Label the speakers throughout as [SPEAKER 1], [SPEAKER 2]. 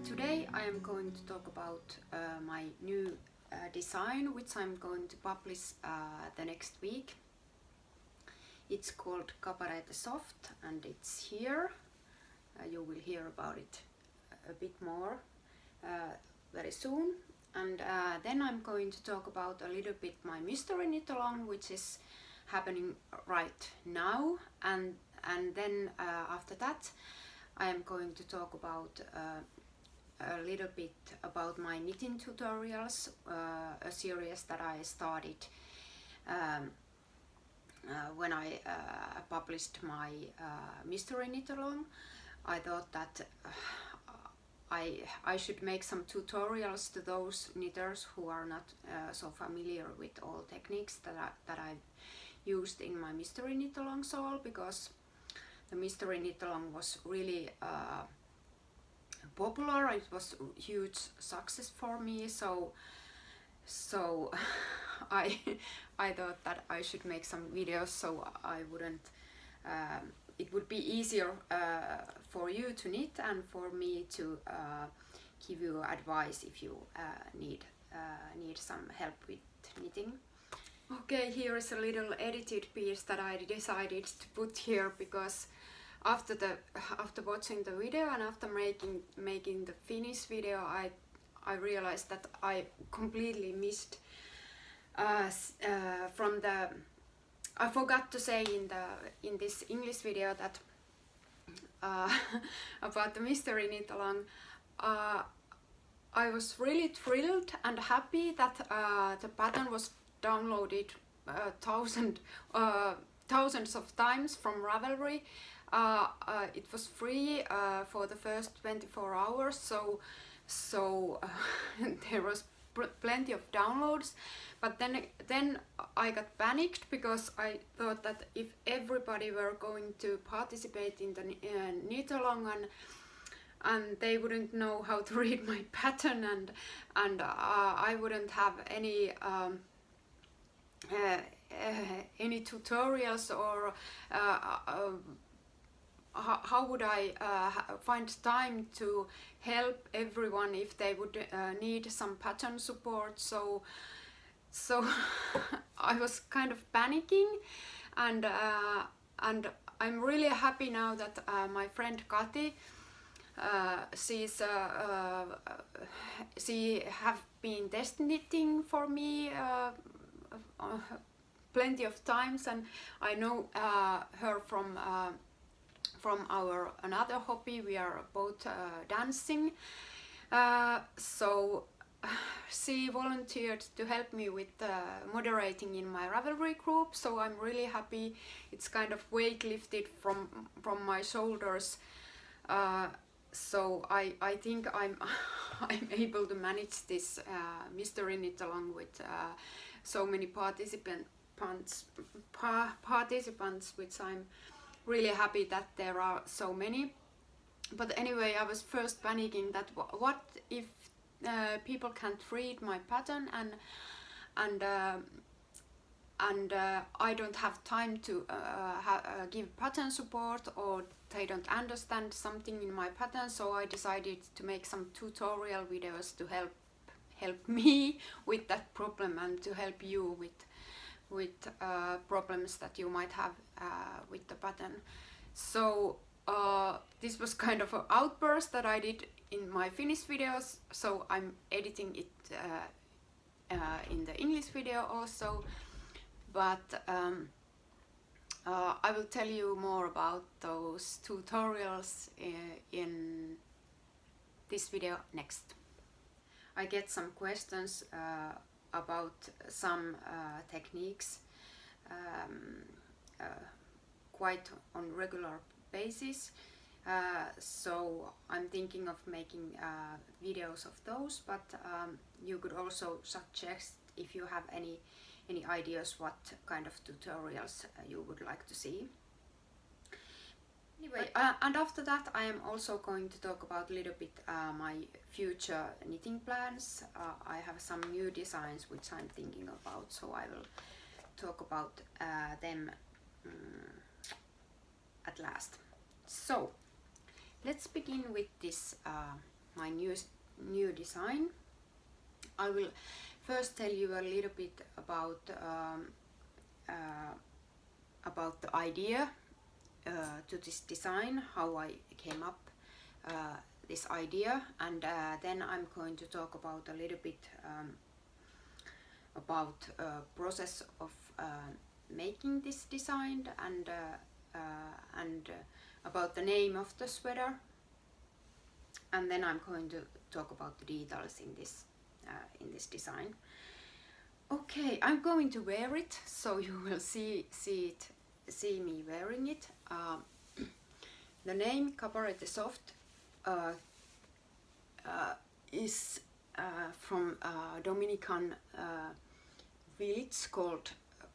[SPEAKER 1] Today I am going to talk about my new design, which I'm going to publish the next week. It's called Cabarete Soft and it's here. You will hear about it a bit more very soon. And then I'm going to talk about a little bit my mystery knitalong, which is happening right now. And then after that I am going to talk about a little bit about my knitting tutorials, a series that I started when I published my mystery knitalong. I thought that I should make some tutorials to those knitters who are not so familiar with all techniques that I've used in my mystery knitalong shawl, because the mystery knitalong was really popular. It was a huge success for me, so I thought that I should make some videos so I wouldn't it would be easier for you to knit and for me to give you advice if you need some help with knitting. Okay, here is a little edited piece that I decided to put here because after watching the video and after making the finished video, I realized that I completely missed from the. I forgot to say in this English video that about the mystery knitalong. I was really thrilled and happy that the pattern was downloaded thousands of times from Ravelry. It was free for the first 24 hours, so there was plenty of downloads. But then I got panicked because I thought that if everybody were going to participate in the knitalong and they wouldn't know how to read my pattern and I wouldn't have any tutorials, or how would I find time to help everyone if they would need some pattern support. So I was kind of panicking, and I'm really happy now that my friend Kati, she have been test knitting for me plenty of times, and I know her from our another hobby. We are both dancing, so she volunteered to help me with moderating in my Ravelry group, so I'm really happy. It's kind of weight lifted from my shoulders, so I think I'm able to manage this mystery knitalong with so many participants, which I'm really happy that there are so many. But anyway, I was first panicking that what if people can't read my pattern and I don't have time to give pattern support, or they don't understand something in my pattern. So I decided to make some tutorial videos to help me with that problem and to help you with problems that you might have with the pattern. So this was kind of an outburst that I did in my Finnish videos, so I'm editing it in the English video also, but I will tell you more about those tutorials in this video next. I get some questions about some techniques quite on regular basis, so I'm thinking of making videos of those, but you could also suggest if you have any ideas what kind of tutorials you would like to see. Anyway, and after that I am also going to talk about a little bit my future knitting plans. I have some new designs which I'm thinking about, so I will talk about them at last. So let's begin with this my new design. I will first tell you a little bit about the idea to this design, how I came up this idea, and then I'm going to talk about a little bit about process of making this design, and about the name of the sweater, and then I'm going to talk about the details in this design. Okay, I'm going to wear it, so you will see me wearing it. The name Cabarete Soft is from a Dominican village called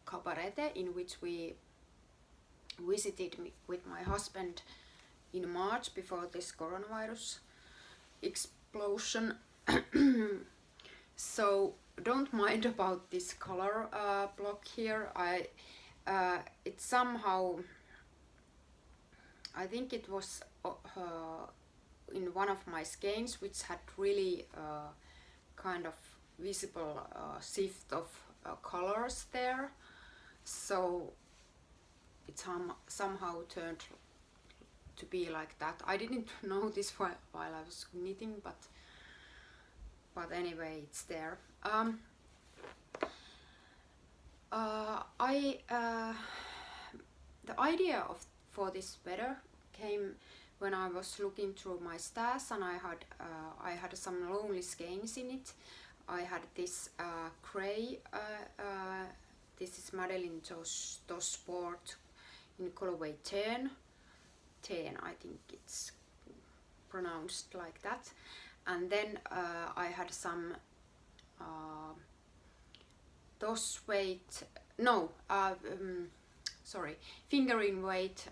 [SPEAKER 1] Cabarete, in which we visited with my husband in March before this coronavirus explosion. So don't mind about this color block here. It somehow, I think it was in one of my skeins, which had really kind of visible shift of colors there, so it somehow turned to be like that. I didn't know this while I was knitting, but anyway, it's there. The idea for this sweater came when I was looking through my stash, and I had some lonely skeins in it. I had this gray. This is Madelinetosh tosh sport in colorway tern. I think it's pronounced like that. And then I had some tosh weight. No, sorry, fingering weight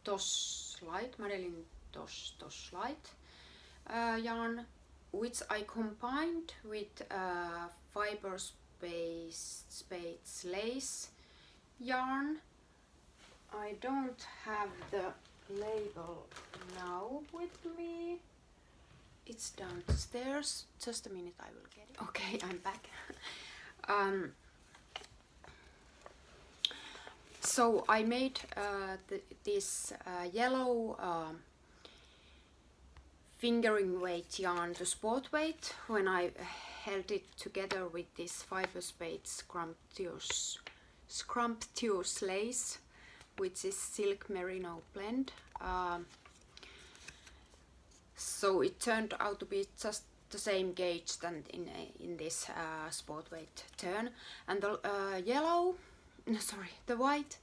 [SPEAKER 1] tosh light, Madelinetosh tosh light yarn, which I combined with Fyberspates Lace yarn. I don't have the label now with me. It's downstairs. Just a minute, I will get it. Okay, I'm back. So I made this yellow fingering weight yarn to sport weight when I held it together with this Fyberspates Scrumtious Lace, which is silk merino blend. So it turned out to be just the same gauge than in this sport weight tern. And the the white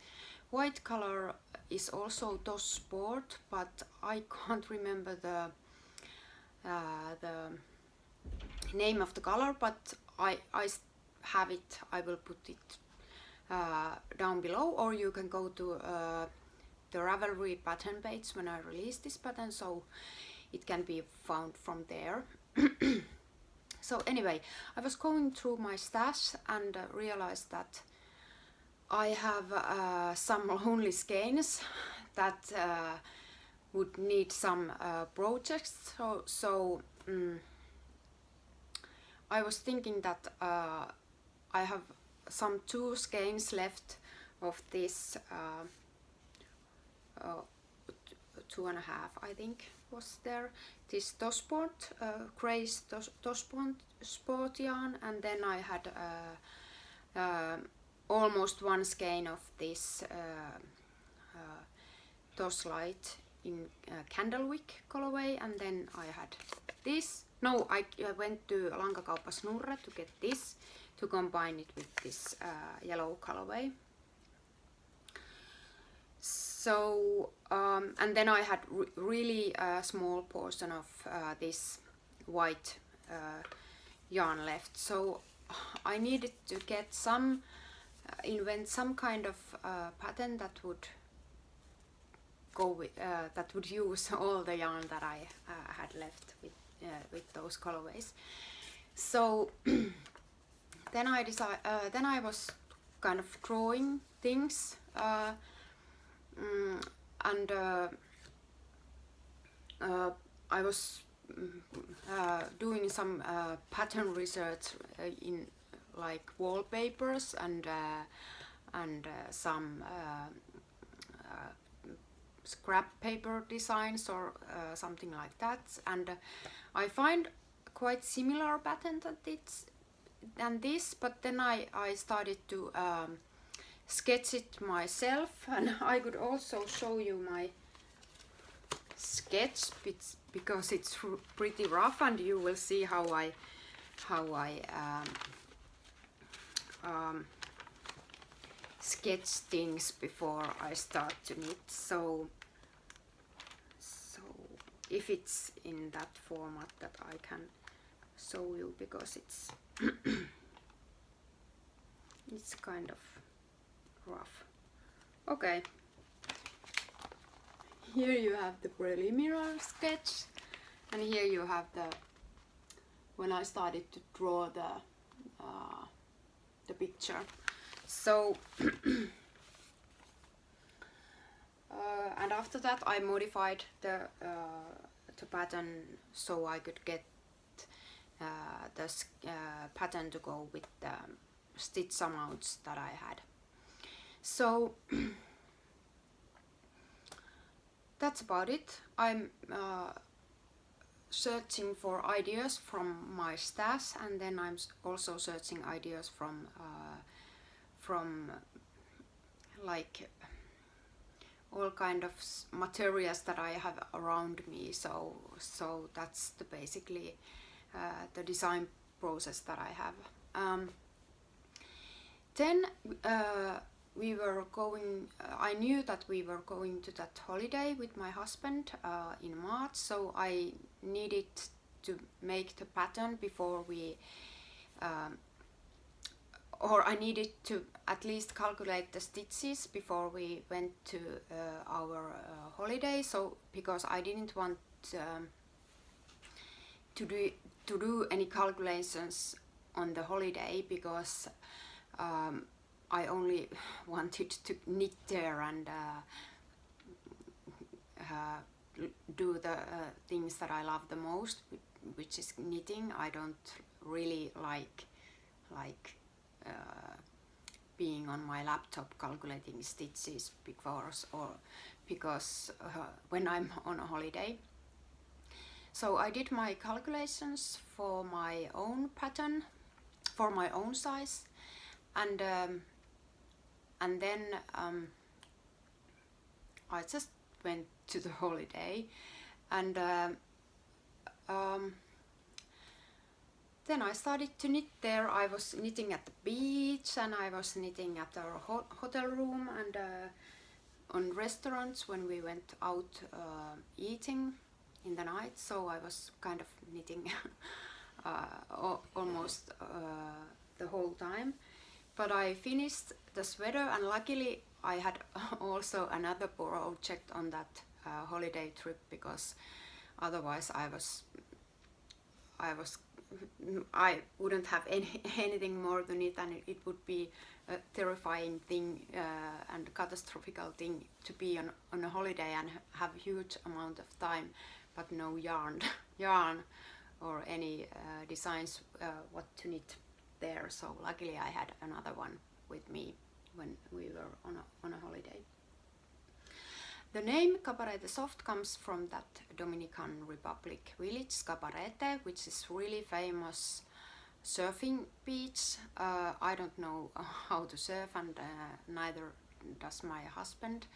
[SPEAKER 1] color is also tosh sport, but I can't remember the name of the color, but I have it. I will put it down below, or you can go to the Ravelry pattern page when I release this pattern, so it can be found from there. So anyway, I was going through my stash and realized that I have some lonely skeins that would need some projects. So I was thinking that I have some 2 skeins left of this 2.5, I think was there. This tosh sport, grey tosh sport yarn, and then I had almost 1 skein of this tosh light in Candlewick colorway, and then I had this. No, I went to Lankakauppa Snurre to get this, to combine it with this yellow colorway. So and then I had really small portion of this white yarn left. So I needed to get invent some kind of pattern that would go with that would use all the yarn that I had left with those colorways. So then I decided. Then I was kind of drawing things, and I was doing some pattern research in like wallpapers and some scrap paper designs or something like that, and I find quite similar pattern than this, but then I started to sketch it myself, and I could also show you my sketch because it's pretty rough, and you will see how I sketch things before I start to knit. So if it's in that format that I can show you, because it's it's kind of rough. Okay, here you have the preliminary sketch, and here you have when I started to draw the picture. So and after that I modified the pattern so I could get the pattern to go with the stitch amounts that I had. So that's about it. I'm searching for ideas from my stash, and then I'm also searching ideas from like all kind of materials that I have around me. So that's basically the design process that I have. Then we were going. I knew that we were going to that holiday with my husband in March, so I needed to make the pattern before we. Or I needed to at least calculate the stitches before we went to our holiday. So because I didn't want to do any calculations on the holiday, because I only wanted to knit there and do the things that I love the most, which is knitting. I don't really like being on my laptop calculating stitches because when I'm on a holiday. So I did my calculations for my own pattern, for my own size, and then I just went to the holiday, and then I started to knit there. I was knitting at the beach, and I was knitting at our hotel room, and on restaurants when we went out eating in the night. So I was kind of knitting almost the whole time. But I finished the sweater, and luckily I had also another project on that holiday trip, because otherwise I wouldn't have anything more to knit, and it would be a terrifying thing and catastrophical thing to be on a holiday and have huge amount of time but no yarn or any designs what to knit there. So luckily I had another one with me when we were on a holiday. The name Cabarete Soft comes from that Dominican Republic village, Cabarete, which is really famous surfing beach. I don't know how to surf, and neither does my husband,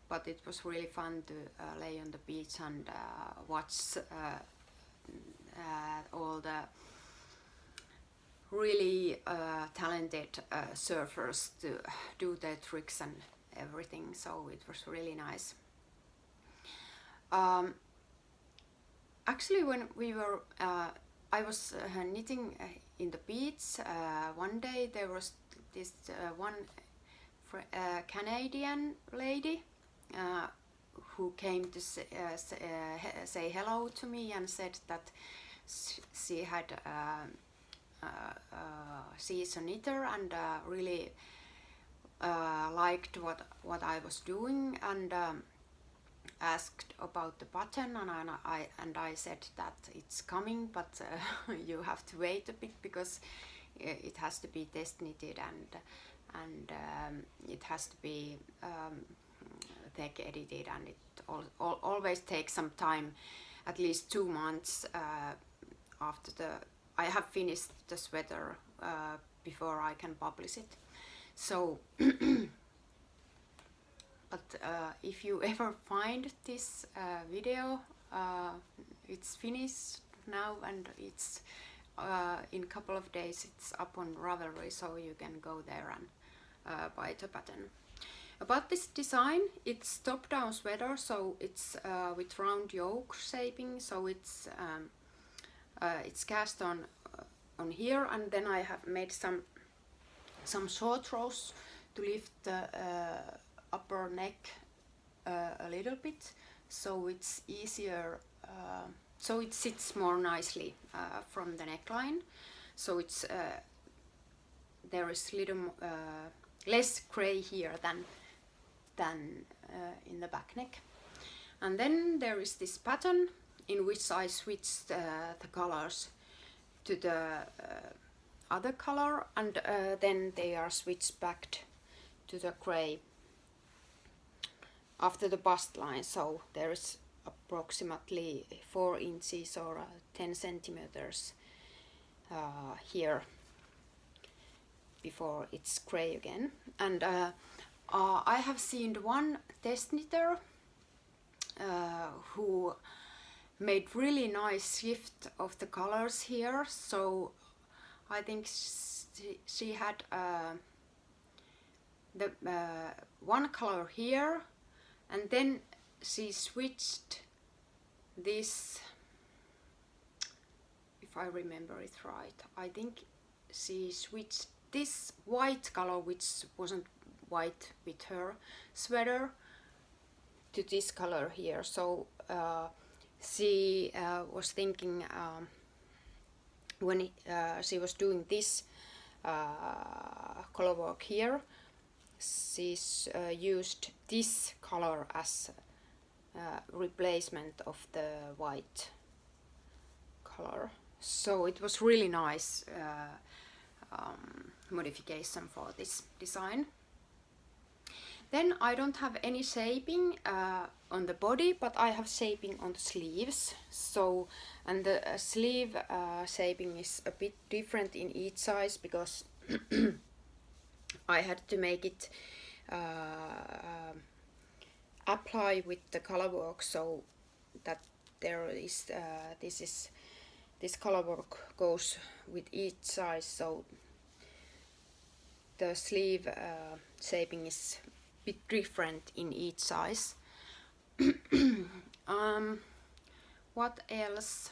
[SPEAKER 1] but it was really fun to lay on the beach and watch all the really talented surfers to do their tricks and everything, so it was really nice. Actually, when we were I was knitting in the beach, one day there was this one Canadian lady who came to say hello to me and said that she had she's a knitter and really liked what I was doing, and asked about the pattern, and I said that it's coming, but you have to wait a bit because it has to be test knitted, and it has to be tech edited, and it always takes some time, at least 2 months after I have finished the sweater before I can publish it. So but if you ever find this video, it's finished now, and it's in a couple of days it's up on Ravelry, so you can go there and buy the pattern. About this design, it's top-down sweater, so it's with round yoke shaping, so it's cast on here, and then I have made some short rows to lift the upper neck a little bit, so it's easier, so it sits more nicely from the neckline. So it's there is little less gray here than in the back neck. And then there is this pattern in which I switched the colors to the other color, and then they are switched back to the gray after the bust line. So there is approximately 4 inches or 10 centimeters here before it's gray again. And I have seen one test knitter who made really nice shift of the colors here. So I think she had the one color here, and then she switched this, if I remember it right, I think she switched this white color, which wasn't white with her sweater, to this color here. So she was thinking when she was doing this color work here, she used this color as replacement of the white color. So it was really nice modification for this design. Then I don't have any shaping on the body, but I have shaping on the sleeves. So, and the sleeve shaping is a bit different in each size because I had to make it apply with the color work, so that there is this color work goes with each size. So the sleeve shaping is bit different in each size. What else?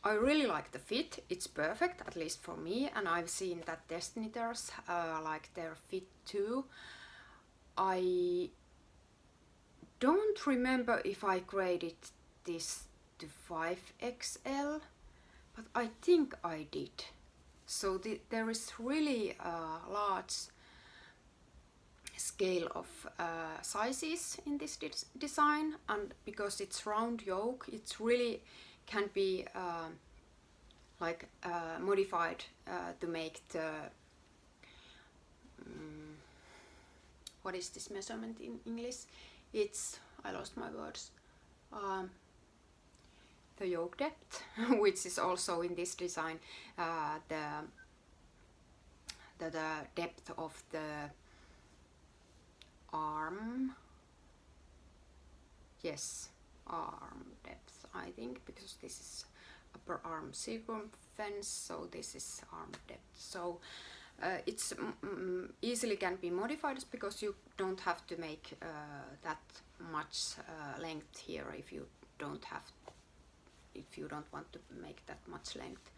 [SPEAKER 1] I really like the fit. It's perfect, at least for me, and I've seen that test knitters like their fit too. I don't remember if I graded this to 5XL, but I think I did. So there is really a large scale of sizes in this design, and because it's round yoke, it's really can be modified to make the what is this measurement in English? It's, I lost my words. The yoke depth, which is also in this design, the depth of the arm. Yes, arm depth, I think, because this is upper arm circumference, so this is arm depth. So it's easily can be modified because you don't have to make that much length here if you don't want to make that much length.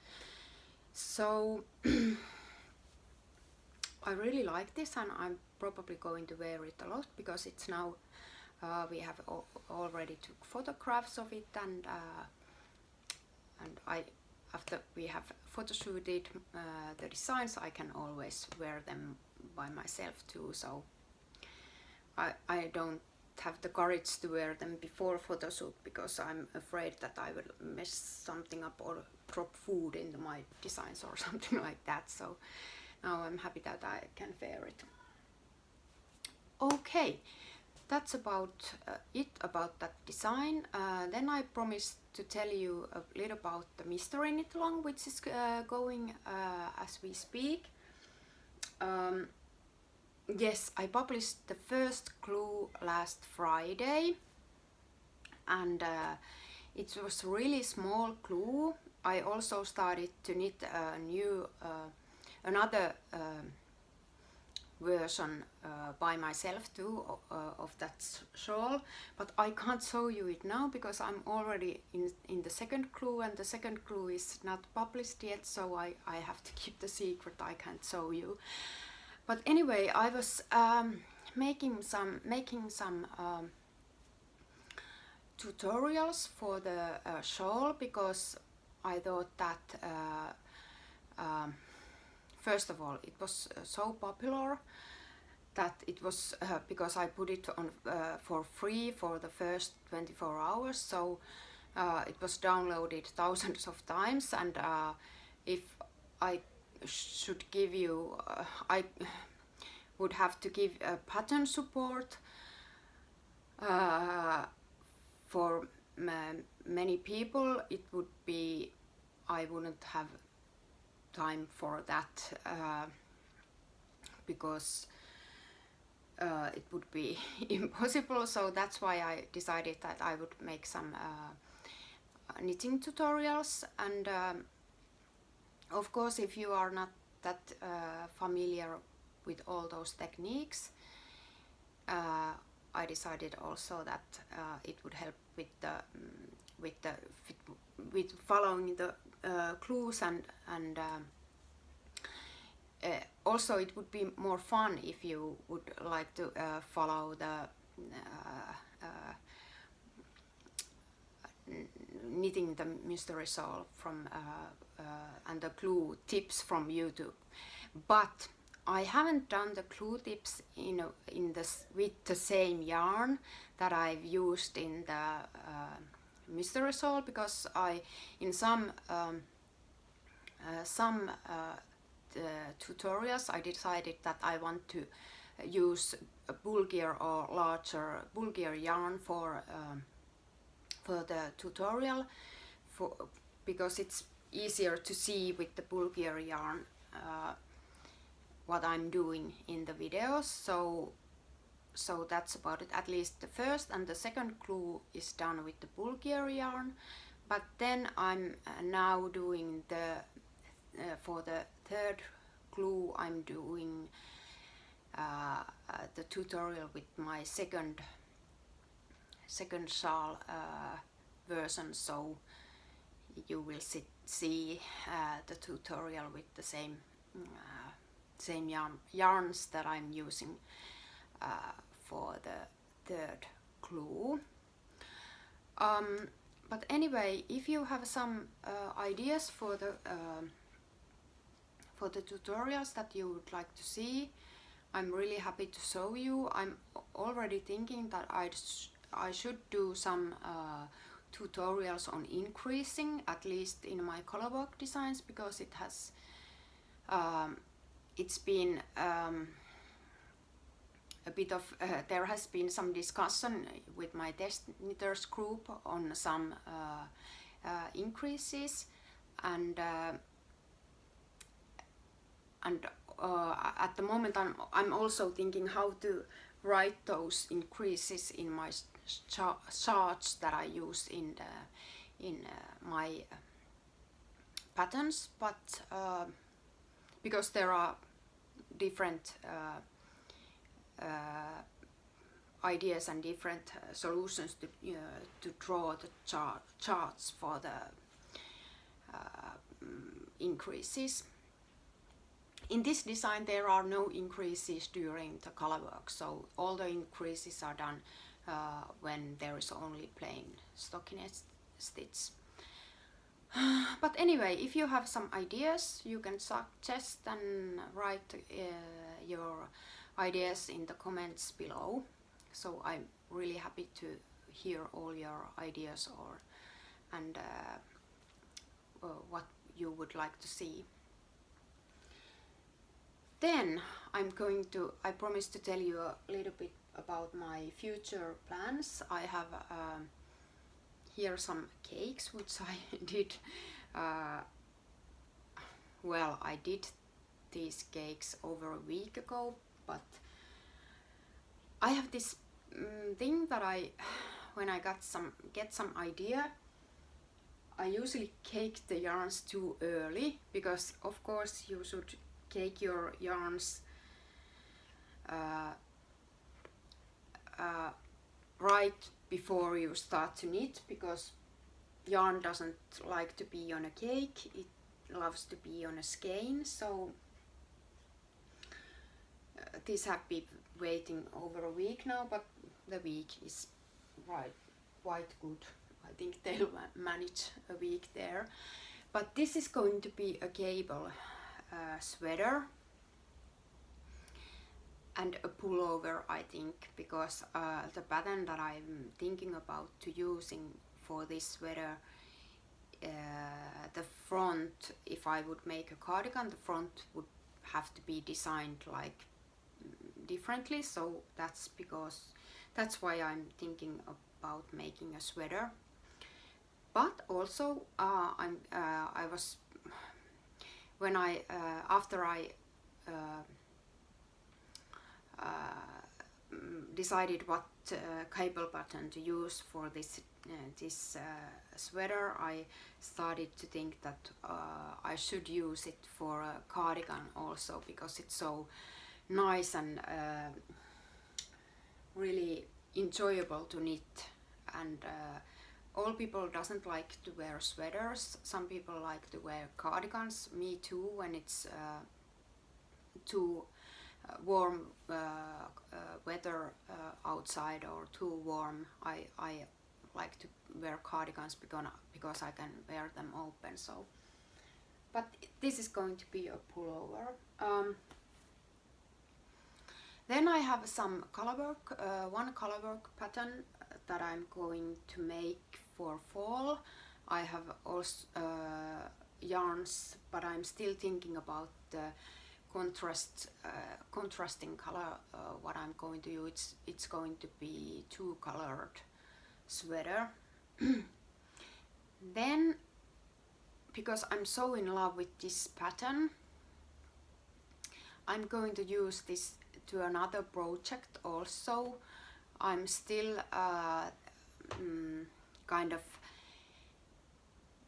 [SPEAKER 1] So I really like this, and I'm probably going to wear it a lot because it's now we have already took photographs of it, and I, after we have photoshooted the designs, I can always wear them by myself too. So I don't have the courage to wear them before photo shoot because I'm afraid that I will mess something up or drop food into my designs or something like that. So now I'm happy that I can wear it. Okay, that's about it about that design. Then I promised to tell you a little about the mystery knitalong, which is going as we speak. Yes, I published the first clue last Friday, and it was really small clue. I also started to knit a new another version by myself too of that shawl, but I can't show you it now because I'm already in the second clue, and the second clue is not published yet, so I have to keep the secret. I can't show you. But anyway, I was making some tutorials for the shawl because I thought that first of all it was so popular that it was because I put it on for free for the first 24 hours, so it was downloaded thousands of times, and if I should give you I would have to give pattern support for many people. It would be, I wouldn't have time for that because it would be impossible, so that's why I decided that I would make some knitting tutorials. And of course, if you are not that familiar with all those techniques, I decided also that it would help with following the clues, and also it would be more fun if you would like to follow the knitting the mystery shawl from and the clue tips from YouTube. But I haven't done the clue tips with the same yarn that I've used in the mystery shawl, because in some tutorials I decided that I want to use a bulgur or larger bulgur yarn for the tutorial, because it's easier to see with the bulgur yarn what I'm doing in the videos. So that's about it. At least the first and the second clue is done with the bulgur yarn, but then I'm now doing the for the third clue I'm doing the tutorial with my second shawl version, so you will see the tutorial with the same yarns that I'm using for the third clue. But anyway, if you have some ideas for the tutorials that you would like to see, I'm really happy to show you. I'm already thinking that I should do some tutorials on increasing, at least in my colorwork designs, because it has it's been a bit of there has been some discussion with my test knitters group on some increases, and at the moment I'm also thinking how to write those increases in my charts that I use in my patterns, but because there are different ideas and different solutions to draw the charts for the increases. In this design there are no increases during the colorwork, so all the increases are done when there is only plain stockinette stitch. But anyway, if you have some ideas, you can suggest and write your ideas in the comments below. So I'm really happy to hear all your ideas and what you would like to see. Then I promised to tell you a little bit about my future plans. I have here some cakes which I did. Well, I did these cakes over a week ago, but I have this thing that when I get some idea, I usually cake the yarns too early, because of course you should cake your yarns right before you start to knit, because yarn doesn't like to be on a cake, it loves to be on a skein. So these have been waiting over a week now, but the week is quite good. I think they'll manage a week there. But this is going to be a cable sweater and a pullover, I think, because the pattern that I'm thinking about to using for this sweater, the front, if I would make a cardigan, the front would have to be designed like differently. So that's why I'm thinking about making a sweater. But also after I decided what cable pattern to use for this sweater, I started to think that I should use it for a cardigan also, because it's so nice and really enjoyable to knit. And all people doesn't like to wear sweaters. Some people like to wear cardigans, me too, when it's too warm weather outside or too warm. I like to wear cardigans because I can wear them open. So, but this is going to be a pullover. Then I have some colorwork, one colorwork pattern that I'm going to make for fall. I have also yarns, but I'm still thinking about the contrasting color. What I'm going to use, it's going to be two-colored sweater. Then, because I'm so in love with this pattern, I'm going to use this to another project also. I'm still kind of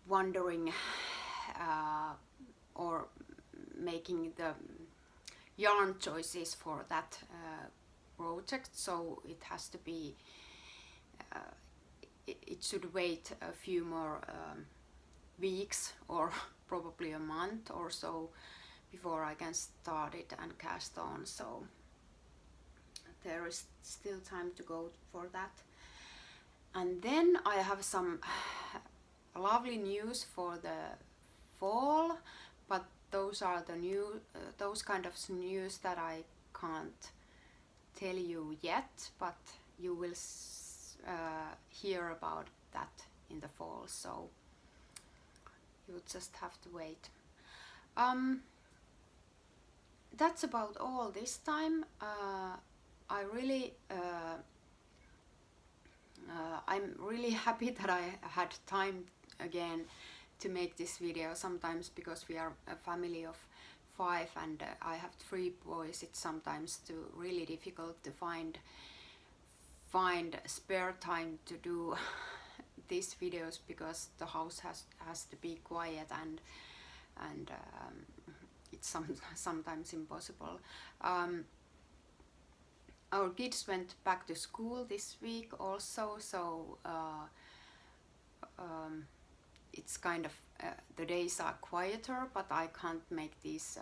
[SPEAKER 1] wondering or making the yarn choices for that project, so it has to be it should wait a few more weeks or probably a month or so before I can start it and cast on. So there is still time to go for that. And then I have some lovely news for the fall, but those are the those kind of news that I can't tell you yet, but you will hear about that in the fall, so you just have to wait. That's about all this time. I'm really happy that I had time again to make this video. Sometimes, because we are a family of 5 and I have 3 boys, it's sometimes really difficult to find spare time to do these videos, because the house has to be quiet and it's sometimes impossible. Our kids went back to school this week also, so it's kind of the days are quieter, but I can't make these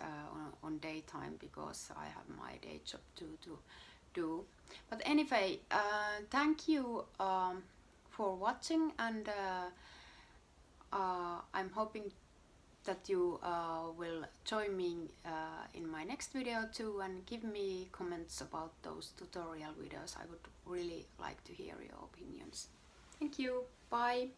[SPEAKER 1] on daytime because I have my day job to do. But anyway, thank you for watching, and I'm hoping that you will join me in my next video too, and give me comments about those tutorial videos. I would really like to hear your opinions. Thank you. Bye.